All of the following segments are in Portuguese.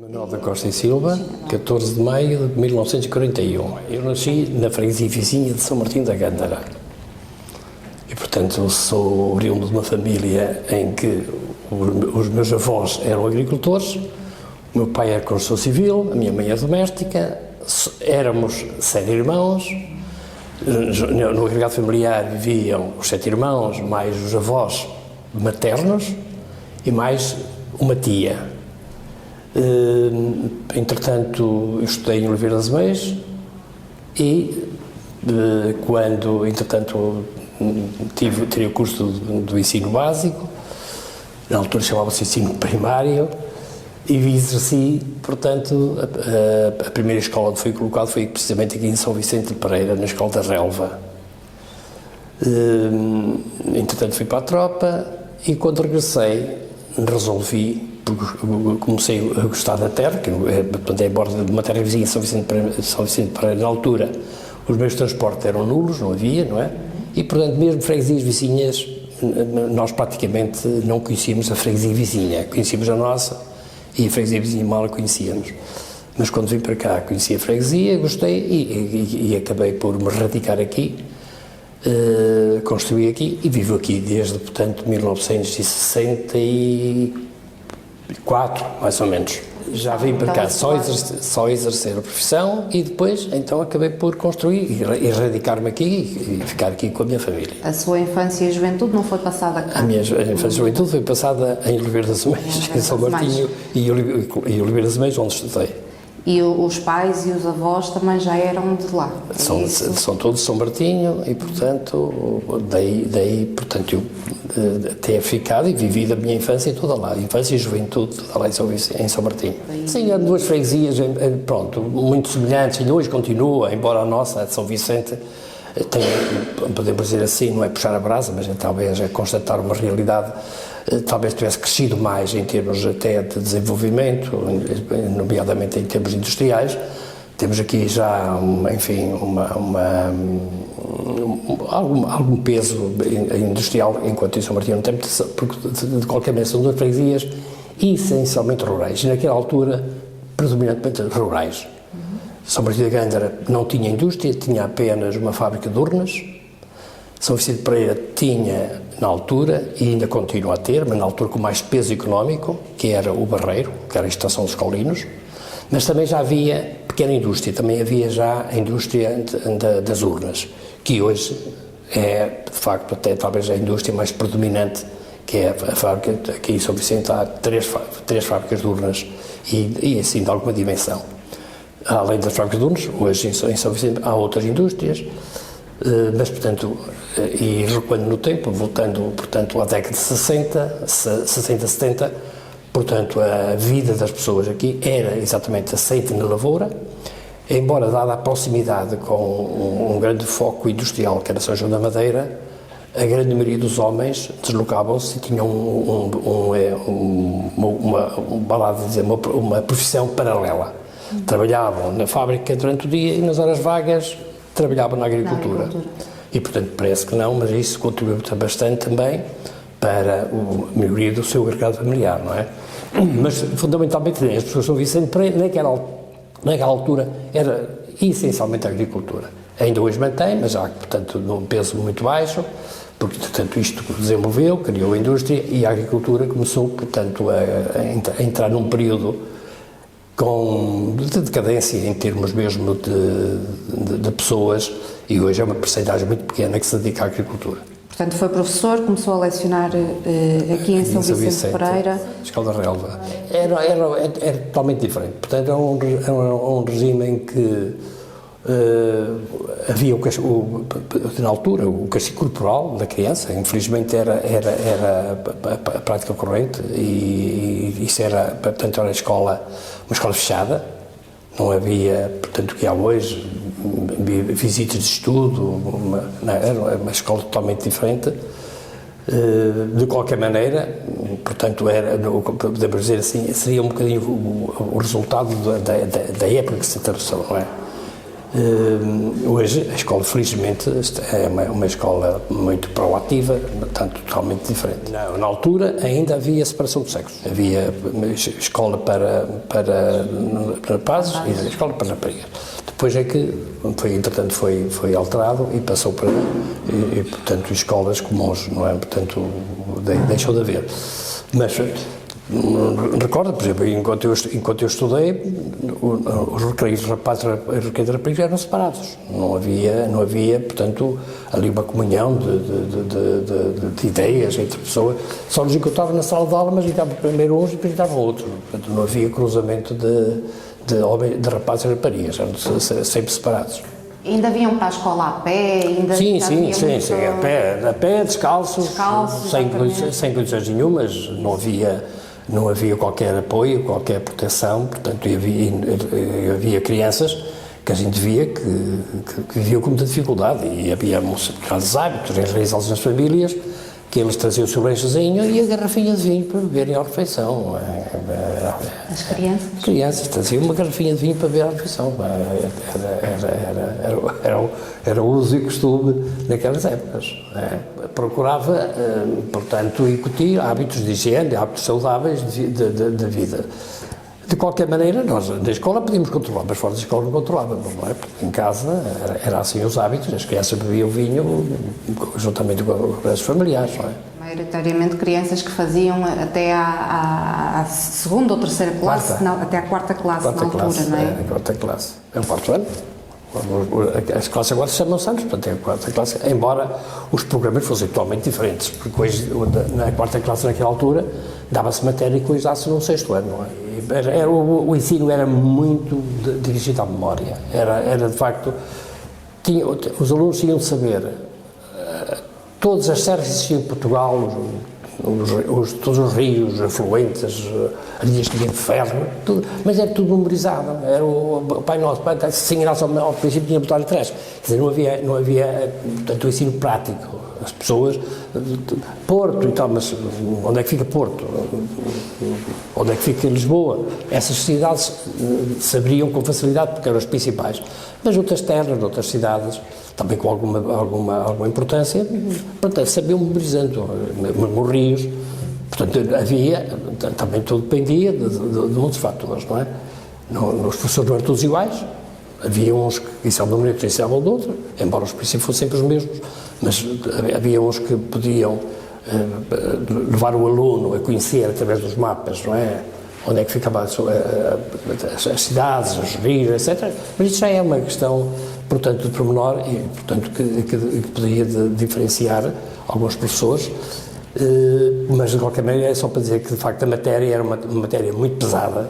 Manuel da Costa e Silva, 14 de maio de 1941. Eu nasci na freguesia vizinha de São Martinho da Gândara. E, portanto, eu sou oriundo de uma família em que os meus avós eram agricultores, o meu pai era construtor civil, a minha mãe é doméstica, éramos 7 irmãos, no agregado familiar viviam os 7 irmãos, mais os avós maternos e mais uma tia. Entretanto, eu estudei em Oliveira das Meias e quando, entretanto, tirei o curso do ensino básico, na altura chamava-se ensino primário, e exerci, portanto, a primeira escola onde fui colocado foi precisamente aqui em São Vicente de Pereira, na Escola da Relva. Entretanto, fui para a tropa e quando regressei, resolvi, porque comecei a gostar da terra, que portanto, é a borda de uma terra vizinha, São Vicente de Pereira, na altura, os meios de transporte eram nulos, não havia, não é? E, portanto, mesmo freguesias vizinhas, nós praticamente não conhecíamos a freguesia vizinha, conhecíamos a nossa e a freguesia vizinha mal a conhecíamos. Mas quando vim para cá, conheci a freguesia, gostei e acabei por me radicar aqui, construí aqui e vivo aqui desde, portanto, 1964, mais ou menos. Já vim para cá só exercer a profissão e depois, então, acabei por construir e radicar-me aqui e ficar aqui com a minha família. A sua infância e juventude não foi passada cá? A minha infância e juventude foi passada em Oliveira das Meias, em São Martinho e Oliveira das Meias, onde estudei. E os pais e os avós também já eram de lá? São todos de São Martinho e, portanto, daí portanto, eu ter ficado e vivido a minha infância toda lá, infância e juventude toda lá em São Martinho. Sim, eram duas freguesias, pronto, muito semelhantes, e hoje continua, embora a nossa, a de São Vicente, podemos dizer assim, não é puxar a brasa, mas talvez é constatar uma realidade, talvez tivesse crescido mais em termos até de desenvolvimento, nomeadamente em termos industriais. Temos aqui já, enfim, algum peso industrial, enquanto em São Martinho não tem, porque de qualquer maneira são duas freguesias essencialmente rurais, e naquela altura predominantemente rurais. São Martinho da Gândara não tinha indústria, tinha apenas uma fábrica de urnas. São Vicente de Pereira tinha, na altura, e ainda continua a ter, mas na altura com mais peso económico, que era o Barreiro, que era a Estação dos Colinos, mas também já havia pequena indústria, também havia já a indústria das urnas, que hoje é, de facto, até talvez a indústria mais predominante, que é a fábrica, aqui em São Vicente há três fábricas de urnas, e assim de alguma dimensão. Além das fábricas de urnas, hoje em São Vicente há outras indústrias, mas, portanto, e recuando no tempo, voltando, portanto, à década de 60, 70, portanto, a vida das pessoas aqui era exatamente aceita na lavoura, embora dada a proximidade com um grande foco industrial, que era São João da Madeira, a grande maioria dos homens deslocavam-se e tinham uma profissão paralela. Trabalhavam na fábrica durante o dia e nas horas vagas trabalhavam na agricultura. E, portanto, parece que não, mas isso contribuiu bastante também para a melhoria do seu agregado familiar, não é? Mas, fundamentalmente, as pessoas de São Vicente, naquela altura, era essencialmente a agricultura. Ainda hoje mantém, mas já, portanto, num peso muito baixo, porque, portanto, isto desenvolveu, criou a indústria e a agricultura começou, portanto, a entrar num período de decadência em termos mesmo de pessoas, e hoje é uma percentagem muito pequena que se dedica à agricultura. Portanto, foi professor, começou a lecionar aqui em São Vicente de Pereira. Escola da Relva. Era totalmente diferente. Portanto, era um regime em que havia na altura o castigo corporal da criança, infelizmente era a prática corrente, e isso era, portanto, era uma escola fechada, não havia, portanto, o que há hoje, visitas de estudo, era uma escola totalmente diferente. De qualquer maneira, portanto, podemos dizer assim, seria um bocadinho o resultado da época que se atravessou, não é? Hoje a escola, felizmente, é uma escola muito proativa, portanto, totalmente diferente. Na altura ainda havia separação de sexos. Havia escola para rapazes e escola para raparigas. Depois é que, entretanto, foi alterado e passou para, portanto, escolas comuns, não é? Portanto, deixou de haver. Mas recordo, por exemplo, enquanto eu estudei, os recreios de rapazes e os recreios de raparigas eram separados. Não havia, portanto, ali uma comunhão de ideias entre pessoas. Só nos encontrava na sala de aula, mas entravam primeiro uns e depois entravam outros. Portanto, não havia cruzamento de rapazes e raparigas, eram sempre separados. Ainda vinham para a escola a pé? Sim, a pé, descalços, sem condições nenhumas, não havia qualquer apoio, qualquer proteção, portanto havia crianças que a gente via que viviam com muita dificuldade e havia muitos hábitos enraizados nas famílias, que eles traziam o seu lanchezinho e a garrafinha de vinho para beberem à refeição. As crianças? As crianças traziam uma garrafinha de vinho para beber à refeição. Era o uso e costume naquelas épocas. Procurava, portanto, incutir hábitos de higiene, hábitos saudáveis de vida. De qualquer maneira, nós na escola podíamos controlar, mas fora da escola não controlávamos, não é? Porque em casa era assim os hábitos, as crianças bebiam vinho juntamente com os familiares, não é? Maioritariamente crianças que faziam até à segunda ou terceira classe, até à quarta classe na altura, não é? A quarta classe. É o quarto ano. As classes agora se chamam anos, portanto é a quarta classe, embora os programas fossem totalmente diferentes, porque hoje, na quarta classe naquela altura, dava-se matéria que hoje dá-se no sexto ano, não é? O ensino era muito dirigido à memória, era de facto, os alunos tinham de saber todas as serras que existiam em Portugal, todos os rios, afluentes, as linhas de ferro, tudo, mas era tudo memorizado. Era o Pai Nosso, sem graça ao princípio tinha botado atrás. Quer dizer, não havia portanto, o ensino prático. As pessoas, Porto e tal, mas onde é que fica Porto? Onde é que fica Lisboa? Essas cidades saberiam com facilidade porque eram as principais. Mas outras terras, outras cidades, também com alguma importância, portanto, sabiam memorizando, os rios. Portanto, havia, também tudo dependia de muitos fatores, não é? Os professores não eram todos iguais, havia uns que ensinavam de uma maneira, que ensinavam de outra, embora os princípios fossem sempre os mesmos, mas havia uns que podiam levar o aluno a conhecer através dos mapas, não é? Onde é que ficavam as cidades, os rios, etc. Mas isso já é uma questão, portanto, de pormenor e, portanto, que poderia diferenciar alguns professores, mas de qualquer maneira é só para dizer que, de facto, a matéria era uma matéria muito pesada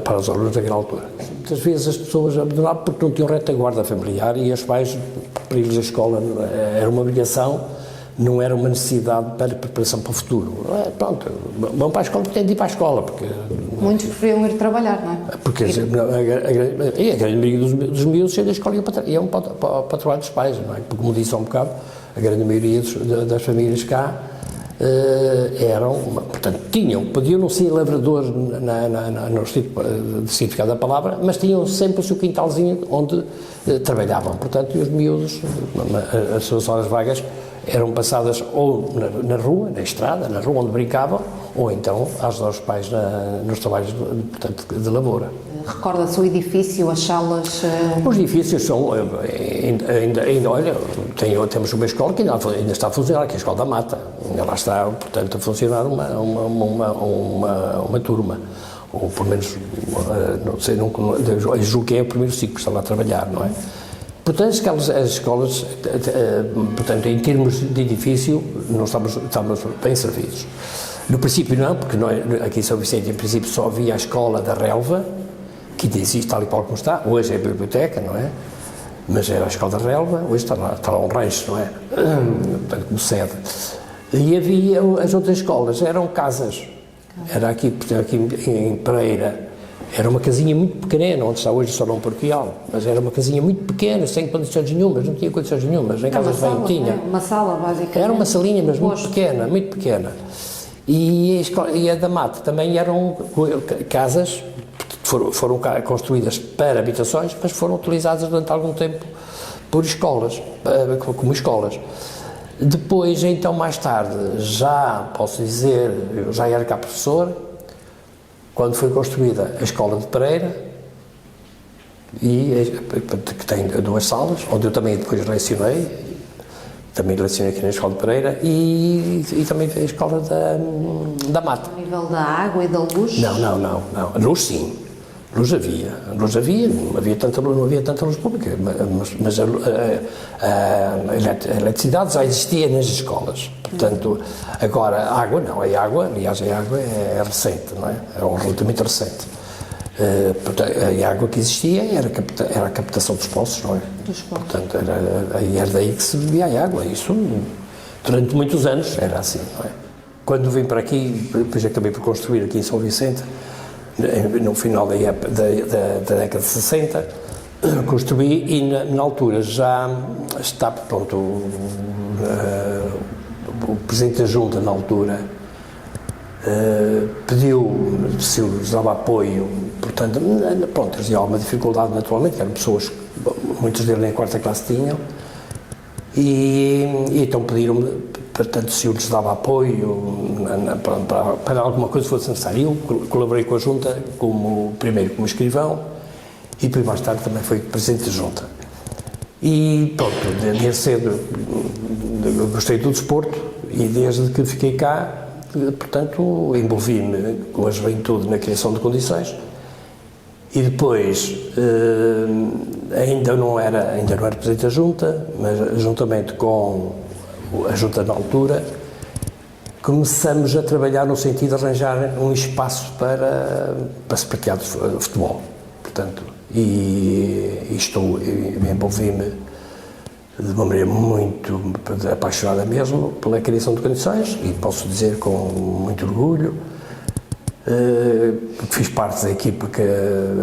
para os alunos daquela altura. Muitas vezes as pessoas abandonavam porque não tinham retaguarda familiar e os pais, para ir à escola, era uma obrigação, não era uma necessidade para preparação para o futuro. Pronto, vão para a escola, têm de ir para a escola. Porque, muitos preferiam ir trabalhar, não é? Porque a grande maioria dos miúdos saíam da escola e iam para o trabalho dos pais, não é? Porque, como disse há um bocado, a grande maioria das famílias cá portanto, podiam não ser lavradores no significado da palavra, mas tinham sempre o seu quintalzinho onde trabalhavam. Portanto, e os miúdos, as suas horas vagas eram passadas ou na rua, na estrada, na rua onde brincavam, ou então a ajudar os pais nos trabalhos de lavoura. Recorda-se o edifício, as salas? Os edifícios são, ainda olha, temos uma escola que ainda está a funcionar, que é a Escola da Mata. Ainda lá está, portanto, a funcionar uma turma. Ou pelo menos, não sei, eu julgo que é o primeiro ciclo que está lá a trabalhar, não é? Portanto, as escolas, portanto, em termos de edifício, não estamos bem servidos. No princípio não, porque aqui em São Vicente, em princípio, só havia a escola da Relva, que ainda existe tal e qual como está, hoje é a biblioteca, não é? Mas era a escola da Relva, hoje está lá um rancho, não é? Portanto, como sede. E havia as outras escolas, eram casas. Era aqui em Pereira, era uma casinha muito pequena, onde está hoje o Salão Paroquial, mas era uma casinha muito pequena, sem condições nenhumas, não tinha condições nenhumas, em casa bem tinha. Uma sala, basicamente. Era uma salinha, mas muito pequena. E a da Mata também eram casas foram construídas para habitações, mas foram utilizadas durante algum tempo por escolas, como escolas. Depois, então, mais tarde, já posso dizer, eu já era cá professor, quando foi construída a Escola de Pereira, que tem 2 salas, onde eu também depois lecionei aqui na Escola de Pereira, e também a Escola da Mata. A nível da água e da luz? Não. Luz sim. Luz havia, não havia tanta luz pública, mas a eletricidade já existia nas escolas. Portanto, agora, a água não, aliás, a água é recente, não é? É relativamente recente. A água que existia era a captação dos poços, não é? Portanto, era daí que se bebia a água. Isso, durante muitos anos, era assim, não é? Quando vim para aqui, depois acabei por construir aqui em São Vicente, no final da década de 60, construí e na altura já está, pronto, o Presidente da Junta, na altura, pediu se eu dava apoio, portanto, pronto, eles tinham alguma dificuldade naturalmente, eram pessoas, muitos deles nem a 4ª classe tinham, e então pediram-me, portanto, se eu lhes dava apoio para alguma coisa que fosse necessária. Eu colaborei com a Junta, primeiro como escrivão, e depois mais tarde também fui Presidente da Junta. E pronto, desde cedo gostei do desporto, e desde que fiquei cá, portanto, envolvi-me com a juventude na criação de condições, e depois ainda não era Presidente da Junta, mas juntamente com a Junta na altura, começamos a trabalhar no sentido de arranjar um espaço para se praticar futebol. Portanto, envolvi-me de uma maneira muito apaixonada mesmo pela criação de condições, e posso dizer com muito orgulho, fiz parte da equipa que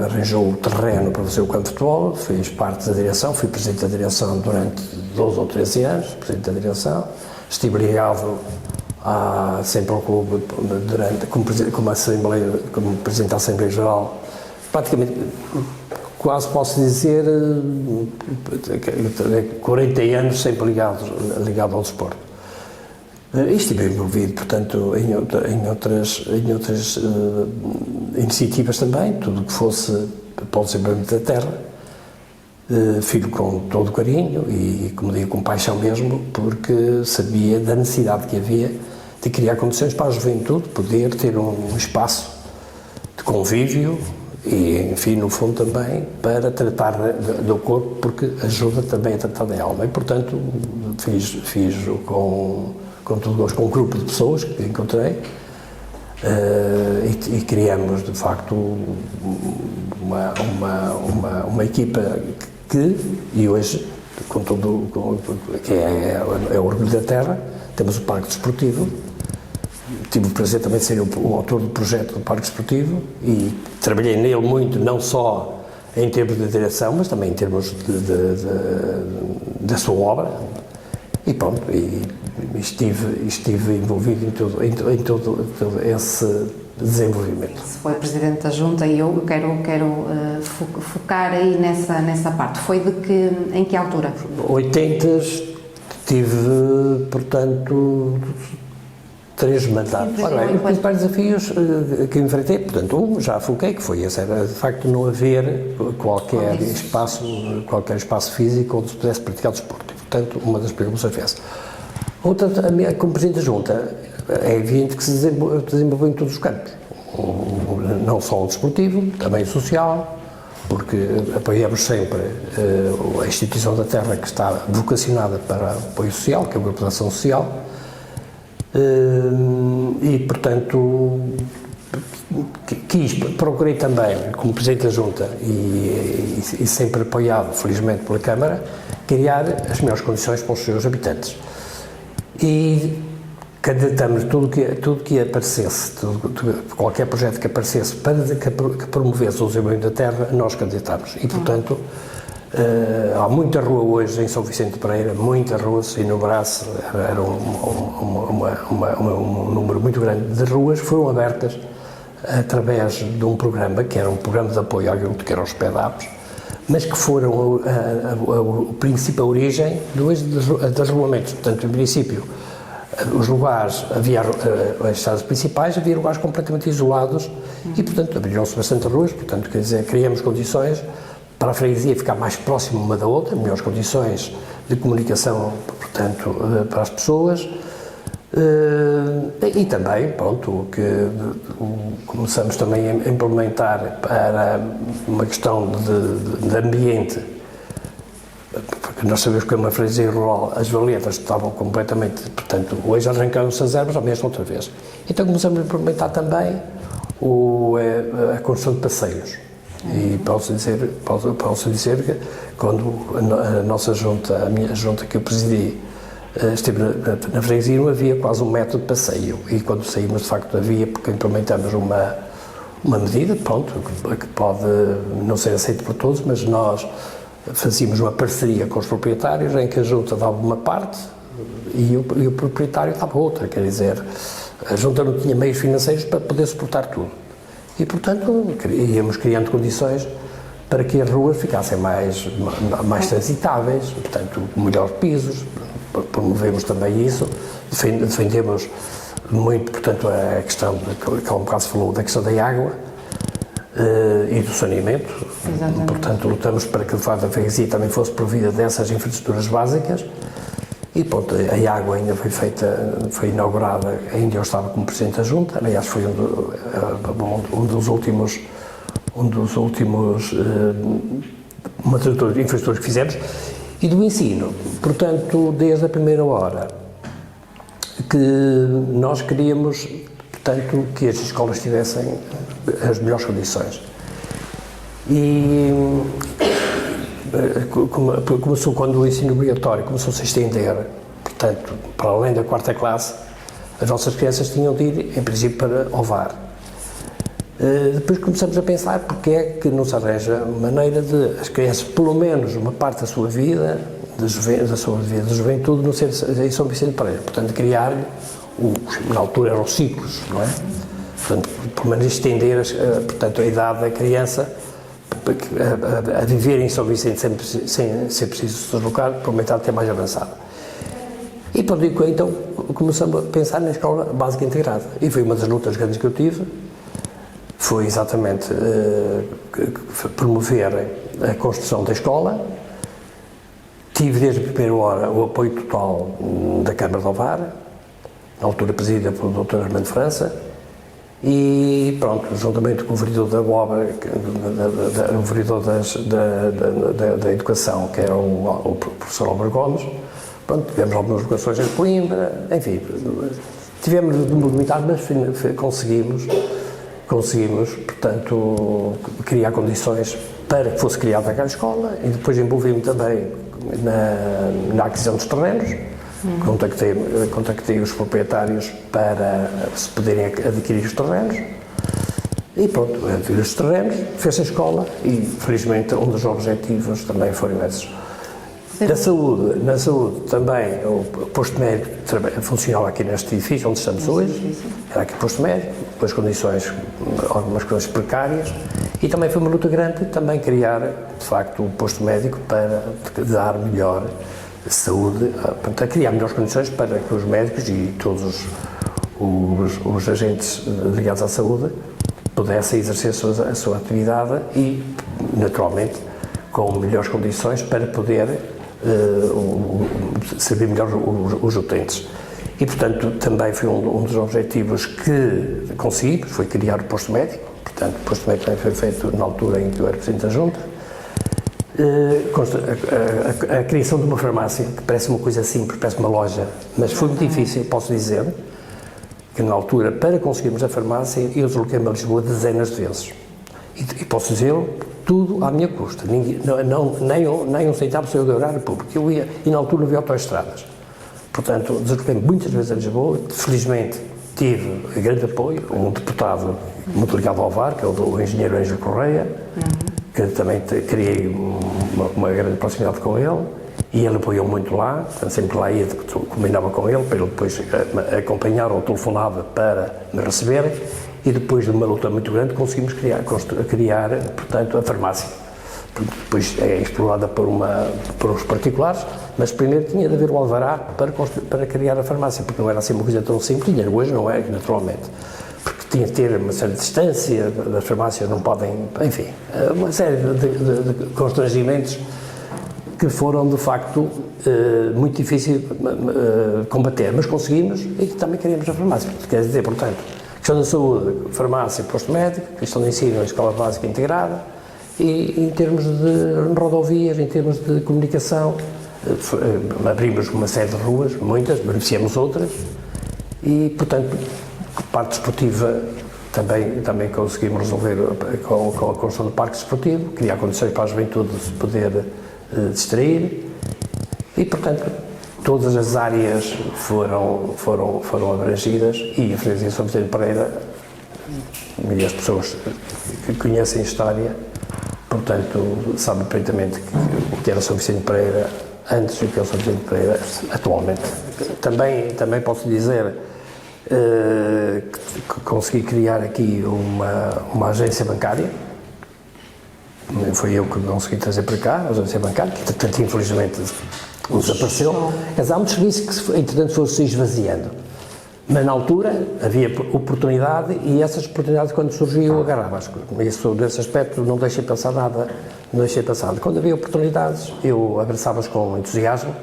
arranjou o terreno para fazer o campo de futebol, fiz parte da direção, fui Presidente da direção durante 12 ou 13 anos, Presidente da direção, estive ligado sempre ao clube como Presidente da Assembleia Geral, praticamente, quase posso dizer, 40 anos sempre ligado ao desporto. E estive envolvido, portanto, em outras iniciativas também, tudo o que fosse para o desenvolvimento da terra, fico com todo o carinho e, como digo, com paixão mesmo, porque sabia da necessidade que havia de criar condições para a juventude poder ter um espaço de convívio e, enfim, no fundo também para tratar do corpo, porque ajuda também a tratar da alma. E, portanto, fiz com todo gosto, com um grupo de pessoas que encontrei, e criamos, de facto, uma equipa e hoje, que é o orgulho da terra, temos o Parque Desportivo. Tive o prazer também de ser o autor do projeto do Parque Desportivo e trabalhei nele muito, não só em termos de direção, mas também em termos da sua obra. E pronto, estive envolvido em todo esse desenvolvimento. Se foi Presidente da Junta, e eu quero focar aí nessa parte. Foi em que altura? 80s, tive, portanto, 3 mandatos. Ora bem, os principais desafios que enfrentei, portanto, já foquei, que foi esse, era de facto não haver qualquer espaço físico onde se pudesse praticar o desporto. E, portanto, uma das preocupações foi essa. Outra, como Presidente da Junta, é evidente que se desenvolveu em todos os campos, não só o desportivo, também o social, porque apoiamos sempre a instituição da terra que está vocacionada para o apoio social, que é a Grupo de Ação Social, e, portanto, procurei também, como Presidente da Junta e sempre apoiado, felizmente, pela Câmara, criar as melhores condições para os seus habitantes. E candidatamos tudo que aparecesse, qualquer projeto que aparecesse que promovesse o desenvolvimento da terra, nós candidatamos. E, portanto, há muita rua hoje em São Vicente de Pereira, muita rua, se enumerasse, era um número muito grande de ruas que foram abertas através de um programa, que era um programa de apoio ao agricultor, que eram os PEDAPs, mas que foram o princípio, a origem dos regulamentos. Portanto, em princípio, os lugares, havia as estradas principais, havia lugares completamente isolados e, portanto, abriram-se bastante ruas, portanto, quer dizer, criamos condições para a freguesia ficar mais próxima uma da outra, melhores condições de comunicação, portanto, para as pessoas. E também, pronto, que começamos também a implementar para uma questão de ambiente, porque nós sabemos que é uma freguesia rural, as valetas estavam completamente, portanto, hoje arrancaram-se as ervas, ao mesmo outra vez. Então começamos a implementar também a construção de passeios. E posso dizer que quando a nossa junta, a minha junta que eu presidi, esteve na freguesia, não havia quase um método de passeio, e quando saímos de facto havia, porque implementamos uma medida, pronto, que pode não ser aceita por todos, mas nós fazíamos uma parceria com os proprietários em que a junta dava uma parte e o proprietário dava outra, quer dizer, a junta não tinha meios financeiros para poder suportar tudo. E, portanto, íamos criando condições para que as ruas ficassem mais transitáveis, portanto, melhores pisos, promovemos também isso, defendemos muito, portanto, a questão, que há um bocado se falou, da questão da água e do saneamento. Exatamente. Portanto, lutamos para que, de facto, a freguesia também fosse provida dessas infraestruturas básicas. E pronto, a água ainda foi inaugurada, ainda eu estava como Presidente da Junta, aliás foi um dos últimos infraestruturas que fizemos, e do ensino, portanto, desde a primeira hora, que nós queríamos, portanto, que as escolas tivessem as melhores condições. E começou quando o ensino obrigatório começou-se a estender, portanto, para além da 4ª classe, as nossas crianças tinham de ir, em princípio, para Ovar. Depois começamos a pensar porque é que não se arranja maneira de as crianças, pelo menos uma parte da sua vida, da juventude, não ser em São Vicente Pereira. Portanto, criar, na altura eram os ciclos, não é? Portanto, pelo menos estender, portanto, a idade da criança a viver em São Vicente sem ser preciso se deslocar, para uma idade até mais avançada. E pronto, então começamos a pensar na escola básica integrada. E foi uma das lutas grandes que eu tive, foi exatamente promover a construção da escola. Tive desde a primeira hora o apoio total da Câmara de Ovar, na altura presidida pelo Dr. Armando França, e pronto, juntamente com o vereador da obra, o vereador da educação, que era o professor Álvaro Gomes, pronto, tivemos algumas vocações em Coimbra, enfim, tivemos de movimentar, mas conseguimos, portanto, criar condições para que fosse criada aquela escola, e depois envolvi-me também na aquisição dos terrenos. Contactei os proprietários para se poderem adquirir os terrenos e pronto, adquiri os terrenos, fez a escola e felizmente um dos objetivos também foram esses. Na saúde também o posto médico funcionava aqui neste edifício onde estamos hoje, era aqui o posto médico, depois algumas condições precárias, e também foi uma luta grande também criar de facto o posto médico para dar melhor saúde, para criar melhores condições para que os médicos e todos os agentes ligados à saúde pudessem exercer a sua atividade e, naturalmente, com melhores condições para poder servir melhor os utentes. E, portanto, também foi um dos objetivos que conseguimos, foi criar o posto médico. Portanto, o posto médico também foi feito na altura em que eu era Presidente da Junta. A criação de uma farmácia, que parece uma coisa simples, parece uma loja, mas foi muito difícil, posso dizer, que na altura, para conseguirmos a farmácia, eu desloquei-me a Lisboa dezenas de vezes. E posso dizer, tudo à minha custa. Nem um centavo saiu do horário público. Eu ia, e na altura não havia autoestradas. Portanto, desloquei-me muitas vezes a Lisboa. Felizmente, tive grande apoio, um deputado muito ligado ao VAR, que é o engenheiro Ângelo Correia, que também criei uma grande proximidade com ele, e ele apoiou muito lá, portanto, sempre lá ia, combinava com ele, para ele depois acompanhar ou telefonava para me receber, e depois de uma luta muito grande conseguimos criar portanto, a farmácia. Depois é explorada por os particulares, mas primeiro tinha de haver o alvará para criar a farmácia, porque não era assim uma coisa tão simples, e hoje não é, naturalmente. Porque tinha de ter uma certa distância, as farmácias não podem, enfim, uma série de constrangimentos que foram, de facto, muito difíceis de combater, mas conseguimos e também queríamos a farmácia. Quer dizer, portanto, questão da saúde, farmácia, posto médico, questão de ensino, escola básica integrada, e em termos de rodovias, em termos de comunicação, abrimos uma série de ruas, muitas, beneficiamos outras, e, portanto, parte desportiva também conseguimos resolver com a construção do parque desportivo, criar condições para a juventude se poder distrair, e, portanto, todas as áreas foram abrangidas, e a freguesia São Vicente Pereira, e as pessoas que conhecem a história, portanto, sabem perfeitamente o que era São Vicente Pereira antes e o que é o São Vicente Pereira atualmente. Também posso dizer que consegui criar aqui uma agência bancária. Foi eu que consegui trazer para cá, a agência bancária, que, portanto, infelizmente desapareceu. Mas há muitos serviços que, entretanto, foram se esvaziando. Mas, na altura, havia oportunidade e essas oportunidades, quando surgiam, eu agarrava-as. Nesse aspecto, não deixei passar nada. Quando havia oportunidades, eu abraçava-as com entusiasmo.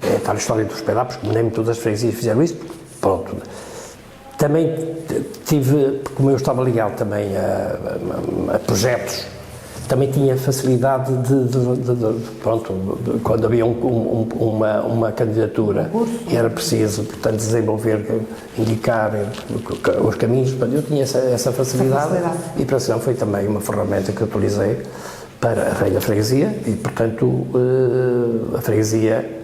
É tal a história dos pedápios, como nem todas as freguesias fizeram isso, pronto. Também tive, como eu estava ligado também a projetos, também tinha facilidade quando havia uma candidatura e era preciso, portanto, desenvolver, indicar os caminhos, portanto, eu tinha essa facilidade e para isso foi também uma ferramenta que eu utilizei para a Rainha Freguesia e, portanto, a freguesia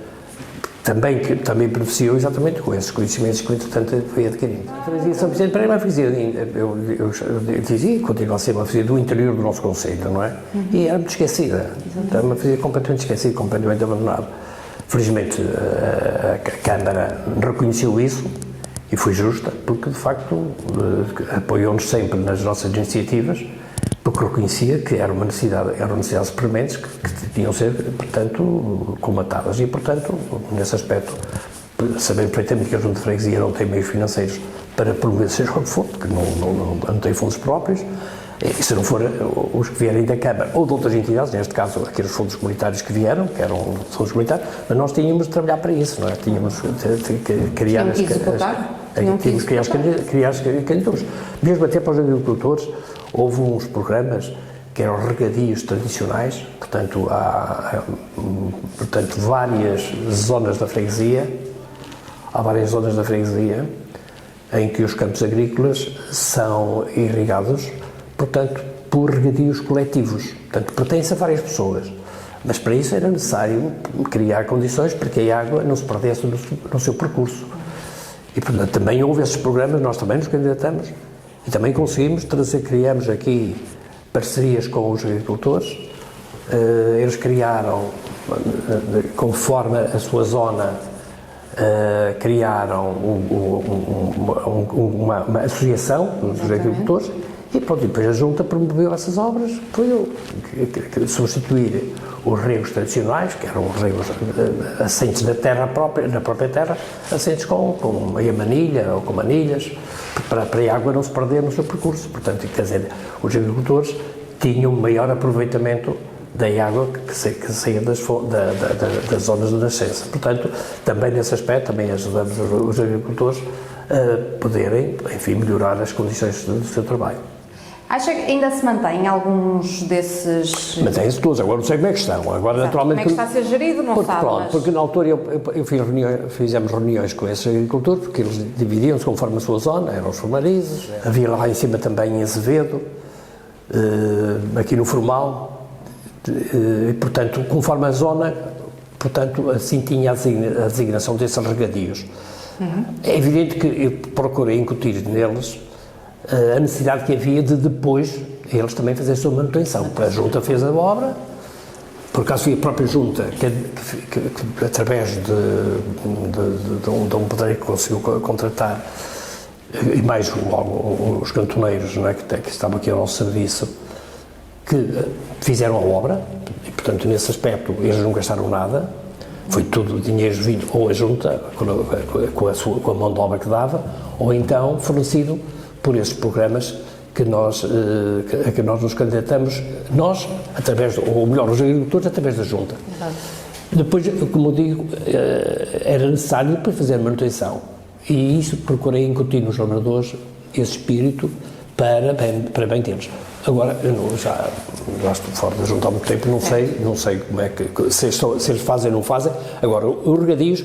também beneficiou exatamente com esses conhecimentos que, entretanto, foi adquirindo. A freguesia São Vicente Pereira é uma freguesia, eu dizia, continua a ser uma freguesia do interior do nosso concelho, não é? E era muito esquecida, era uma freguesia completamente esquecida, completamente abandonada. Felizmente, a Câmara reconheceu isso e foi justa, porque, de facto, apoiou-nos sempre nas nossas iniciativas, porque reconhecia que eram necessidades prementes que tinham de ser, portanto, comatadas. E, portanto, nesse aspecto, sabendo perfeitamente que a Junta de Freguesia não tem meios financeiros para promover seja o que for, porque não tem fundos próprios, e se não for os que vierem da Câmara ou de outras entidades, neste caso aqueles fundos comunitários que vieram, que eram fundos comunitários, mas nós tínhamos de trabalhar para isso, não é? Tínhamos de criar as candidaturas. Mesmo até para os agricultores, houve uns programas que eram regadios tradicionais, portanto, há várias zonas da freguesia, em que os campos agrícolas são irrigados, portanto, por regadios coletivos, portanto, pertence a várias pessoas, mas para isso era necessário criar condições para que a água não se perdesse no seu percurso. E, portanto, também houve esses programas, nós também nos candidatamos e também conseguimos criamos aqui parcerias com os agricultores, eles criaram, conforme a sua zona, criaram uma associação dos agricultores e pronto, depois a Junta promoveu essas obras, foi substituir os regos tradicionais, que eram os regos assentes na própria terra, assentes com meia manilha ou com manilhas, para a água não se perder no seu percurso. Portanto, quer dizer, os agricultores tinham maior aproveitamento da água que saía das zonas de nascença. Portanto, também nesse aspecto, também ajudamos os agricultores a poderem, enfim, melhorar as condições do seu trabalho. Acha que ainda se mantém alguns desses... Mantém-se todos, agora não sei como é que estão. Agora, naturalmente, como é que está a ser gerido, não sabe, mas... Porque na altura fizemos reuniões com esses agricultores, porque eles dividiam-se conforme a sua zona, eram os formarizes, havia lá em cima também em Azevedo, aqui no Formal, e, portanto, conforme a zona, portanto, assim tinha a designação desses regadios. É evidente que eu procurei incutir neles a necessidade que havia de depois eles também fazerem a sua manutenção. A Junta fez a obra, por acaso foi a própria Junta que através de um pedreiro que conseguiu contratar, e mais os cantoneiros, não é, que estavam aqui ao nosso serviço, que fizeram a obra, e portanto nesse aspecto eles não gastaram nada, foi tudo dinheiro vindo ou a junta, com a mão de obra que dava, ou então fornecido por esses programas que a que nós nos candidatamos, nós, ou melhor, os agricultores, através da junta. Exato. Depois, como digo, era necessário depois fazer a manutenção, e isso procurei incutir nos lavradores esse espírito para bem deles. Agora, eu já estou fora da junta há muito tempo, não sei como é que, se eles fazem ou não fazem. Agora, os regadios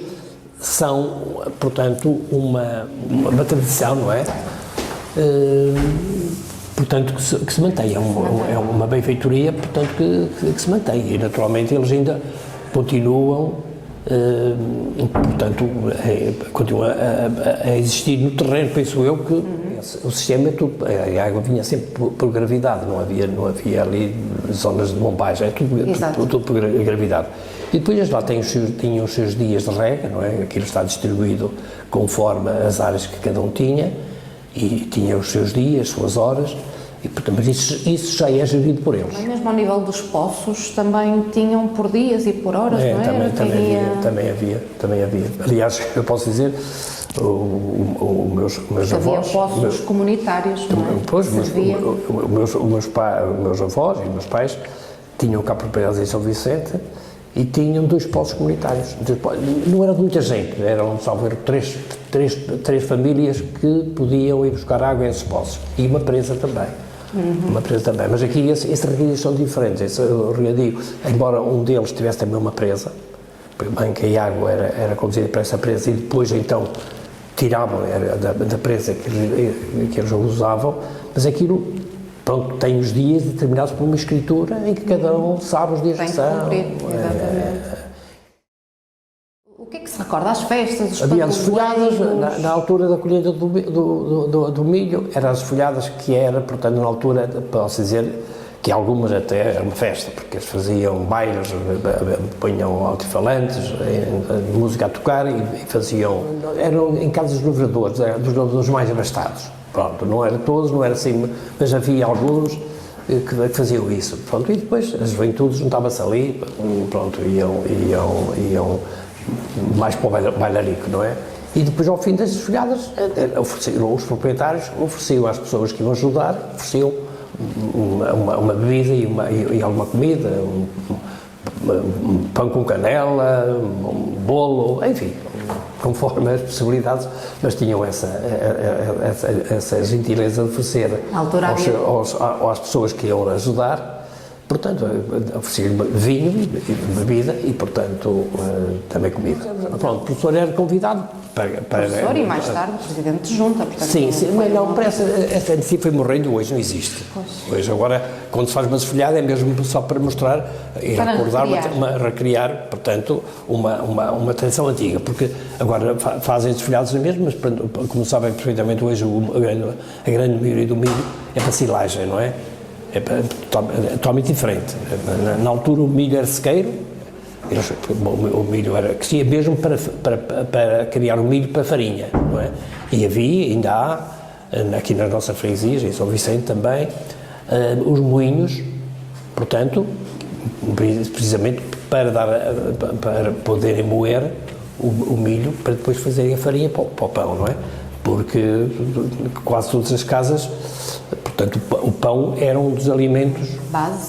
são, portanto, uma tradição, não é? Portanto, que se mantém, é uma benfeitoria, portanto, que se mantém, e naturalmente eles ainda continuam, portanto, continua a existir no terreno, penso eu, que o sistema, a água vinha sempre por gravidade, não havia ali zonas de bombagem, é tudo por gravidade. E depois eles lá tinham os seus dias de rega, não é? Aquilo está distribuído conforme as áreas que cada um tinha, e tinha os seus dias, suas horas, e, portanto, mas isso já é gerido por eles. Mas mesmo ao nível dos poços também tinham por dias e por horas, não é? Também havia. Aliás, eu posso dizer, meus avós... Havia poços comunitários, não é? Pois, meus avós e meus pais tinham cá propriedades em São Vicente e tinham 2 poços comunitários. Não era de muita gente, eram, salvo erro, três famílias que podiam ir buscar água a esses poços. E uma presa também. Uma presa também. Mas aqui esses regadios são diferentes. Esse regadio, embora um deles tivesse também uma presa, bem que a água era conduzida para essa presa e depois então tiravam da presa que eles usavam, mas aquilo, pronto, tem os dias determinados por uma escritura em que cada um sabe os dias que são. Exatamente. O que é que se recorda? As festas, os havia as folhadas, na altura da colheita do milho, eram as folhadas que era, portanto, na altura, posso dizer, que algumas até era uma festa, porque eles faziam bailes, punham altifalantes, música a tocar e faziam... Eram em casa dos lavradores mais abastados. Pronto, não era todos, não era assim, mas havia alguns que faziam isso. Pronto, e depois as juventudes juntavam-se ali, pronto, iam mais para o bailarico, não é? E depois, ao fim das folhadas, os proprietários ofereciam às pessoas que iam ajudar, ofereciam uma bebida e alguma comida, um pão com canela, um bolo, enfim, conforme as possibilidades, mas tinham essa gentileza de oferecer às pessoas que iam ajudar. Portanto, oferecia vinho e bebida e, portanto, também comida. Pronto, o professor era convidado para... Professor e mais tarde presidente de junta. Portanto, sim, mas não, essa NC foi morrendo, hoje não existe. Hoje, agora, quando se faz uma desfolhada é mesmo só para mostrar e recordar, recriar, portanto, uma tradição antiga, porque agora fazem desfolhados mesmo, mas como sabem perfeitamente hoje, a grande maioria do milho é para silagem, não é? É totalmente diferente. Na altura o milho era sequeiro, o milho crescia mesmo para criar o milho para farinha, não é? E ainda há, aqui nas nossas freguesias, em São Vicente também, os moinhos, portanto, precisamente para poderem moer o milho, para depois fazerem a farinha para o pão, não é? Porque quase todas as casas, portanto, o pão era um dos alimentos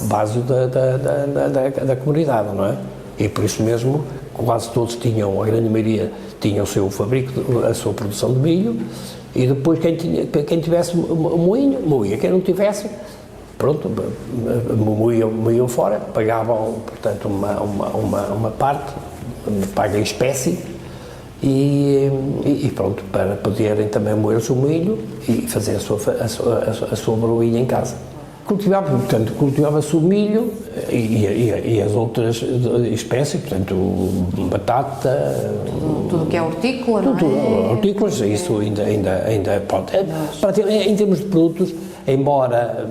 base da comunidade, não é? E por isso mesmo, quase todos tinham, a grande maioria, tinha o seu fabrico, a sua produção de milho, e depois quem tivesse moinho, moía. Quem não tivesse, pronto, moíam fora, pagavam, portanto, uma parte, paga em espécie, e pronto, para poderem também moer o seu milho e fazer a sua broinha em casa. Cultivava-se o milho e as outras espécies, portanto, batata... Tudo que é hortícola, não é? Hortícolas, isso ainda pronto. Em termos de produtos, embora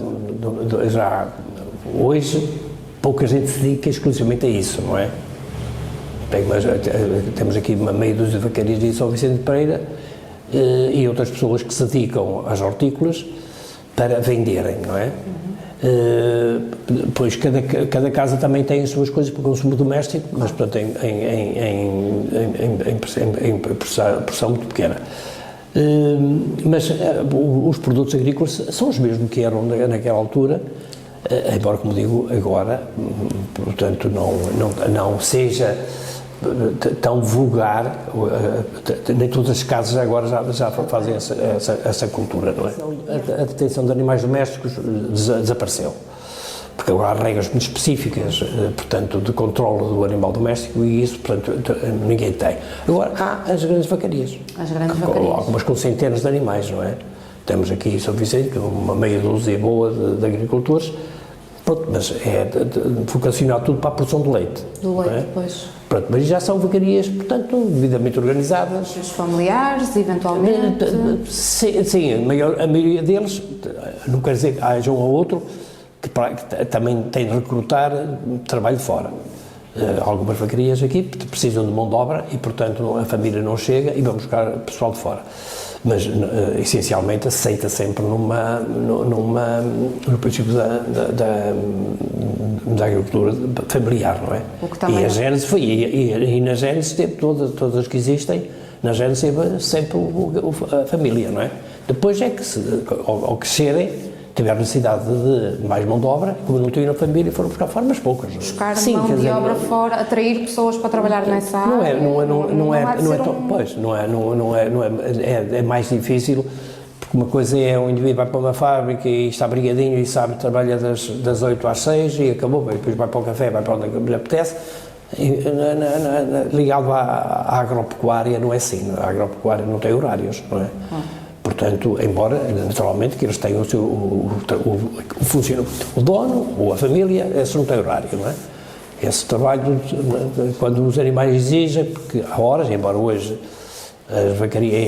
já hoje pouca gente se dedica exclusivamente a isso, não é? Temos aqui uma meia dúzia de vacarias de São Vicente de Pereira e outras pessoas que se dedicam às hortícolas para venderem, não é? Pois cada casa também tem as suas coisas para consumo doméstico, mas portanto em porção muito pequena. Mas os produtos agrícolas são os mesmos que eram naquela altura, embora, como digo, agora, portanto, não seja tão vulgar, nem todas as casas agora já fazem essa cultura, não é? A detenção de animais domésticos desapareceu, porque agora há regras muito específicas, portanto, de controle do animal doméstico e isso, portanto, ninguém tem. Agora, há as grandes vacarias. As grandes vacarias. Algumas com centenas de animais, não é? Temos aqui em São Vicente uma meia dúzia boa de agricultores, pronto, mas é vocacionar tudo para a produção de leite. Do leite, é? Pois. Pronto, mas já são vacarias, portanto, devidamente organizadas. Os familiares, eventualmente? Sim, a maioria deles, não quer dizer que haja um ou outro, que também tem de recrutar trabalho de fora. Algumas vacarias aqui precisam de mão de obra e, portanto, a família não chega e vamos buscar pessoal de fora. Mas, essencialmente, aceita sempre no princípio da agricultura familiar, não é? E a Gênese foi, e na Gênese teve todas as que existem, na Gênese teve sempre a família, não é? Depois é que, ao crescerem, tiveram necessidade de mais mão de obra, como não tinham na família, foram buscar fora, mas poucas. Buscar mão de obra fora, atrair pessoas para trabalhar nessa área. É mais difícil, porque uma coisa é um indivíduo vai para uma fábrica e está brigadinho e sabe, trabalha das 8 às 6 e acabou, depois vai para o café, vai para onde lhe apetece. Ligado à agropecuária não é assim, a agropecuária não tem horários, não é? Portanto, embora, naturalmente, que eles tenham o dono ou a família, esse não tem horário, não é? Esse trabalho, quando os animais exigem, porque há horas, embora hoje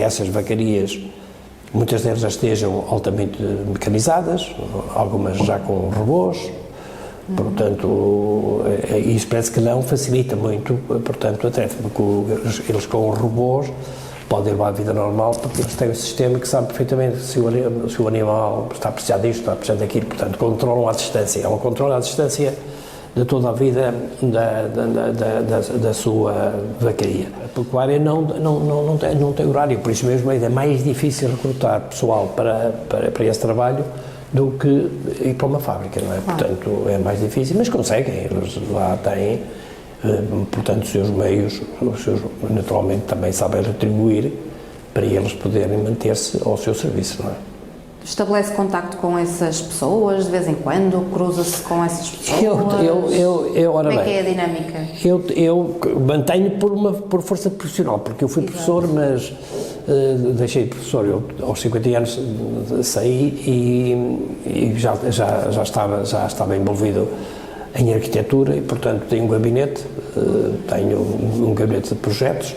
essas vacarias, muitas delas já estejam altamente mecanizadas, algumas já com robôs, portanto, isso parece que não facilita muito, portanto, a tarefa, porque eles com os robôs podem levar a vida normal, porque eles têm um sistema que sabe perfeitamente se o animal está a precisar disto, está a precisar daquilo, portanto, controlam à distância. Ela controla a distância de toda a vida da sua vacaria. A pecuária não tem horário, por isso mesmo é mais difícil recrutar pessoal para esse trabalho do que ir para uma fábrica, não é? Portanto, é mais difícil, mas conseguem, eles lá têm, portanto, os seus meios, naturalmente também sabem retribuir para eles poderem manter-se ao seu serviço, não é? Estabelece contacto com essas pessoas de vez em quando? Cruza-se com essas pessoas? Ora Como é bem, que é a dinâmica? Eu mantenho por força profissional, porque eu fui professor, mas deixei de professor, eu aos 50 anos saí e já estava envolvido em arquitetura e, portanto, tenho um gabinete, tenho um gabinete de projetos.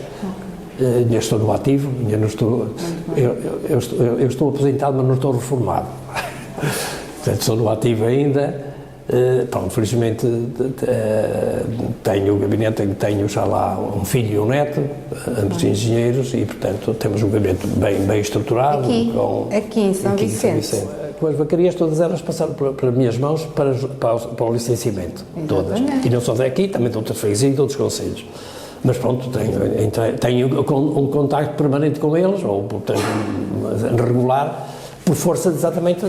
Ainda estou no ativo, ainda não estou. Eu estou aposentado, mas não estou reformado. Portanto, estou no ativo ainda. Pronto, felizmente tenho o gabinete, tenho já lá um filho e um neto, ambos engenheiros, e portanto temos um gabinete bem estruturado. Aqui em São Vicente. Com as vacarias, todas elas passaram pelas minhas mãos para o licenciamento. Todas. E não só daqui, também de outras freguesias e de outros concelhos. Mas pronto, tenho um contacto permanente com eles, ou portanto, regular, por força exatamente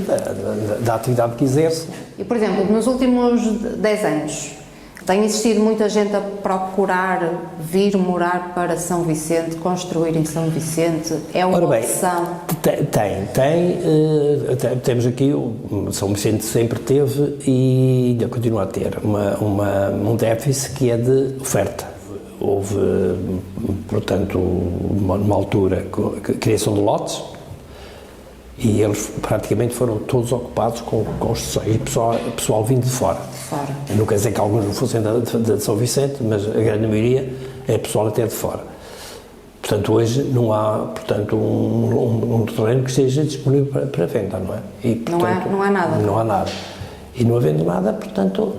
da atividade que exerce. E, por exemplo, nos últimos 10 anos, tem existido muita gente a procurar vir morar para São Vicente, construir em São Vicente? É uma opção? Temos aqui, São Vicente sempre teve e ainda continua a ter um déficit que é de oferta. Houve, portanto, numa altura, criação de lotes e eles praticamente foram todos ocupados com construções e pessoal vindo de fora. Não quer dizer que alguns não fossem de São Vicente, mas a grande maioria é pessoal até de fora. Portanto, hoje não há, portanto, um terreno que esteja disponível para venda, não é? E, portanto, não há nada. Não há nada. E não havendo nada, portanto,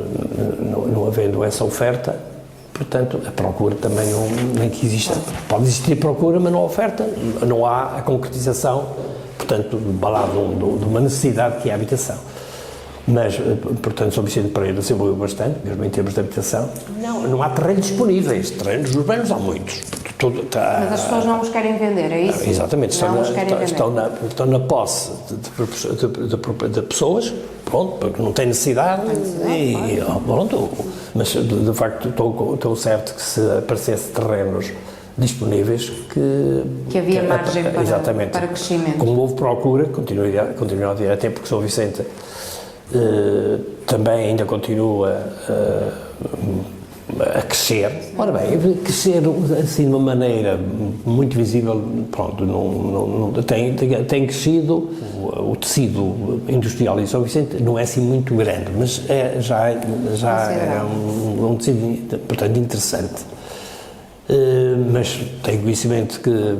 não havendo essa oferta, portanto, a procura também nem que exista. Pode existir procura, mas não há oferta, não há a concretização, portanto, de uma necessidade que é a habitação. Mas, portanto, São Vicente Pereira se evoluiu bastante, mesmo em termos de habitação. Não há terrenos disponíveis, terrenos urbanos há muitos. Mas as pessoas não os querem vender, é isso? Exatamente, estão na posse de pessoas, pronto, porque não têm necessidade, pronto. Mas, de facto, estou certo que se aparecesse terrenos disponíveis que havia margem para crescimento. Como houve procura, continua a haver, até porque São Vicente também ainda continua a crescer. Ora bem, crescer assim de uma maneira muito visível, pronto, tem crescido. O tecido industrial em São Vicente não é assim muito grande, mas já é um tecido, portanto, interessante. Mas tenho conhecimento que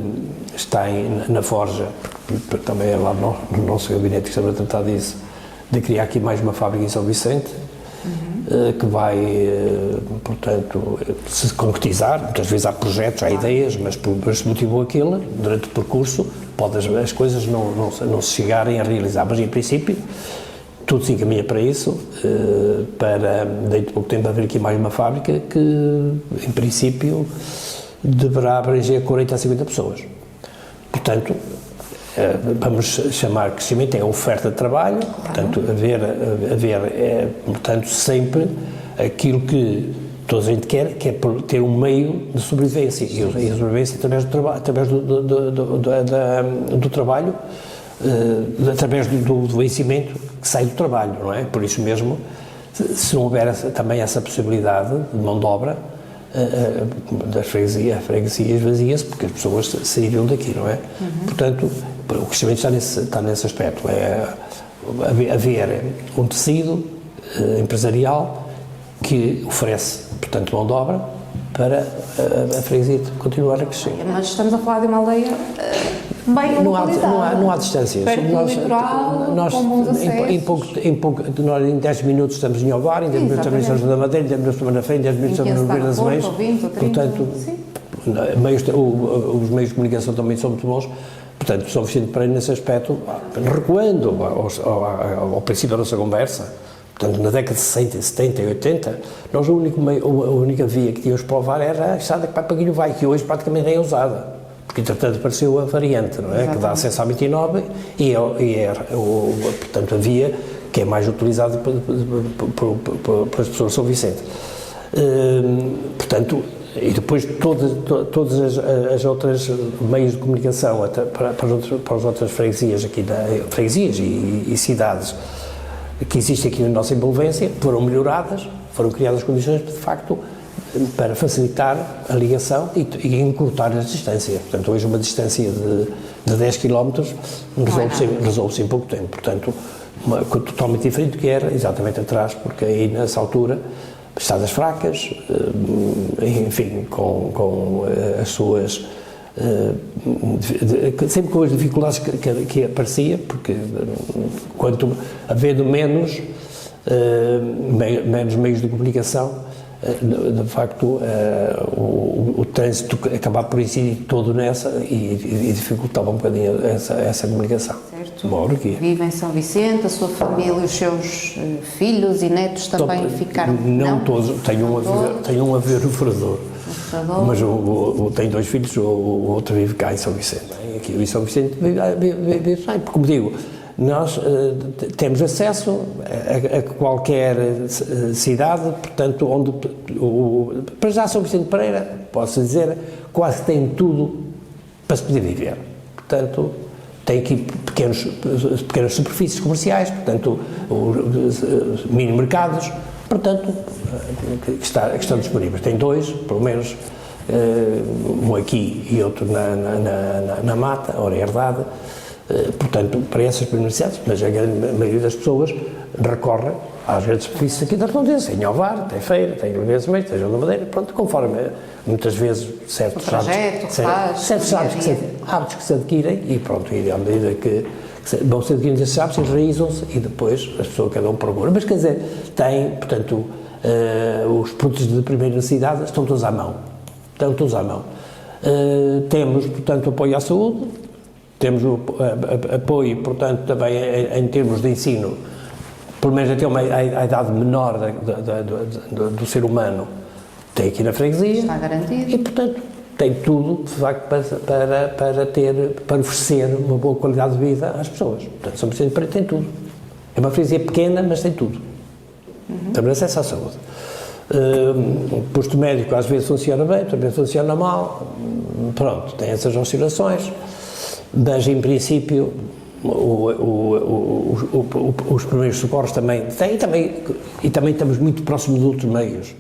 está na Forja, porque também é lá no nosso gabinete que estamos a tratar disso, de criar aqui mais uma fábrica em São Vicente, que vai, portanto, se concretizar. Muitas vezes há projetos, há ideias, mas por este motivo ou aquele, durante o percurso, as coisas não se chegarem a realizar, mas em princípio tudo se encaminha para isso, para dentro de pouco tempo haver aqui mais uma fábrica que, em princípio, deverá abranger 40 a 50 pessoas. Portanto, vamos chamar crescimento, é a oferta de trabalho, portanto, haver portanto, sempre aquilo que toda a gente quer, que é ter um meio de sobrevivência, e a sobrevivência através do trabalho, através do vencimento que sai do trabalho, não é? Por isso mesmo, se não houver também essa possibilidade de mão de obra, das freguesias vazias, porque as pessoas saíram daqui, não é? Portanto, o crescimento está nesse aspecto, é haver um tecido empresarial que oferece, portanto, mão de obra para a freguesia continuar a crescer. Mas estamos a falar de uma aldeia bem localizada. Não há distâncias. Perto do litoral, com bons acessos. Nós em 10 minutos estamos em Ovar, em 10 minutos também estamos na Madeira, em 10 minutos estamos na Feira, em 10 minutos estamos no Rio das Meias. Portanto, os meios de comunicação também são muito bons. Portanto, São Vicente Pereira, nesse aspecto, recuando ao princípio da nossa conversa, portanto, na década de 60, 70 e 80, nós a única via que tínhamos para Ovar era a estrada que vai para Guilhovai, que hoje praticamente nem é usada, porque entretanto apareceu a variante, não é? Que dá acesso à 29 e portanto, a via que é mais utilizada pelas pessoas de São Vicente. Portanto, e depois todas as outras meios de comunicação para as outras freguesias freguesias e cidades que existem aqui na nossa envolvência foram melhoradas, foram criadas condições de facto para facilitar a ligação e encurtar as distâncias. Portanto, hoje uma distância de 10 km resolve-se em pouco tempo. Portanto, totalmente diferente do que era exatamente atrás, porque aí nessa altura estradas fracas, enfim, com as suas sempre com as dificuldades que aparecia, porque quanto havendo menos meios de comunicação, de facto o trânsito acabava por incidir todo nessa e dificultava um bocadinho essa comunicação. Certo. Vive em São Vicente, a sua família, os seus filhos e netos também ficaram? Não todos, tenho um a ver no Furador. Mas tenho 2 filhos, o outro vive cá em São Vicente. Aqui em São Vicente vive bem, porque, como digo, nós temos acesso a qualquer cidade, portanto, onde, para já São Vicente Pereira, posso dizer, quase tem tudo para se poder viver. Portanto, tem aqui pequenas superfícies comerciais, portanto, mini-mercados, portanto, que estão disponíveis. Tem 2, pelo menos, um aqui e outro na Mata, ora herdade. Portanto, para essas necessidades, mas a grande maioria das pessoas recorre às grandes superfícies aqui da redondeza. Tem Ovar, tem Feira, tem Rio das Meias, tem João da Madeira, pronto, conforme muitas vezes certos hábitos que se adquirem e pronto, e à medida que vão se adquirindo esses hábitos, enraizam-se e depois as pessoas cada um procura. Mas quer dizer, tem, portanto, os produtos de primeira necessidade estão todos à mão. Temos, portanto, apoio à saúde, temos apoio, portanto, também em termos de ensino, pelo menos até a idade menor do ser humano, tem aqui na freguesia. Está garantido. E, portanto, tem tudo, de facto, para oferecer uma boa qualidade de vida às pessoas. Portanto, São Vicente de Paredes tem tudo. É uma freguesia pequena, mas tem tudo. Também acesso à saúde. O posto médico às vezes funciona bem, também funciona mal. Pronto, tem essas oscilações. Mas, em princípio, os primeiros socorros também têm, e também estamos muito próximos de outros meios.